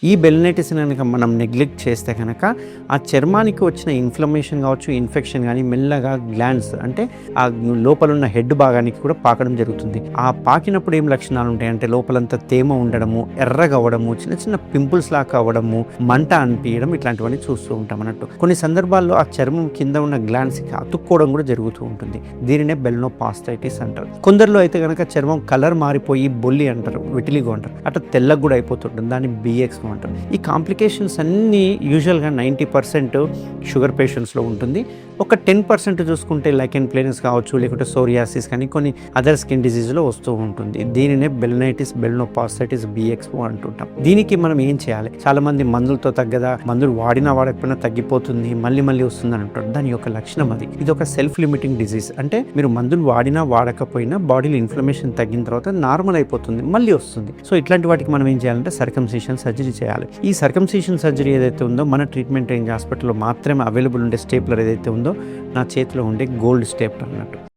ఈ బెలినైటిస్ కనుక మనం నెగ్లెక్ట్ చేస్తే కనుక ఆ చర్మానికి వచ్చిన ఇన్ఫ్లమేషన్ కావచ్చు, ఇన్ఫెక్షన్ కానీ మెల్లగా గ్లాండ్స్ అంటే ఆ లోపల ఉన్న హెడ్ భాగానికి కూడా పాకడం జరుగుతుంది. ఆ పాకినప్పుడు ఏం లక్షణాలు ఉంటాయి అంటే లోపలంతా తేమ ఉండడము, ఎర్రగా అవ్వడము, చిన్న చిన్న పింపుల్స్ లాగా అవ్వడము, మంట అనిపించడం, ఇట్లాంటివన్నీ చూస్తూ ఉంటాం అన్నట్టు. కొన్ని సందర్భాల్లో ఆ చర్మం కింద ఉన్న గ్లాండ్స్కి అతుక్కోవడం కూడా జరుగుతూ ఉంటుంది. దీనినే బెల్నోపాస్టైటిస్ అంటారు. కొందరిలో అయితే కనుక చర్మం కలర్ మారిపోయి బొల్లి అంటారు, విటిలిగో అంటారు, అట్లా తెల్లగా కూడా అయిపోతుంటుంది, దాన్ని బిఎక్స్ అంటారు. ఈ కాంప్లికేషన్స్ అన్నీ యూజువల్గా 90% షుగర్ పేషెంట్స్లో ఉంటుంది. ఒక 10% చూసుకుంటే లైకెన్ ప్లేనస్ కావచ్చు, లేకుంటే సోరియాసిస్ కానీ కొన్ని అదర్ స్కిన్ డిజీజ్లో వస్తూ ఉంటుంది. దీనినే బెలినైటిస్, బెల్నోపాస్టైటిస్ బిఎక్స్ అంటుంటాం. దీనికి మనం ఏం చేయాలి? చాలా మంది మందులతో తగ్గదా, మందులు వాడినా వాడకపోయినా తగ్గిపోతుంది, మళ్ళీ మళ్ళీ వస్తుంది అని అంటారు. దాని యొక్క లక్షణం అది. ఇది ఒక సెల్ఫ్ లిమిటింగ్ డిజీజ్. అంటే మీరు మందులు వాడినా వాడకపోయినా బాడీలో ఇన్ఫ్లమేషన్ తగ్గిన తర్వాత నార్మల్ అయిపోతుంది, మళ్ళీ వస్తుంది. సో ఇట్లాంటి వాటికి మనం ఏం చేయాలంటే సర్కంసిషన్ సర్జరీ చేయాలి. ఈ సర్కంసిషన్ సర్జరీ ఏదైతే ఉందో మన ట్రీట్మెంట్ రేంజ్ హాస్పిటల్లో మాత్రమే అవైలబుల్ ఉండే స్టేప్లర్ ఏదైతే ఉందో నా చేతిలో ఉండే గోల్డ్ స్టేప్లర్ అన్నట్టు.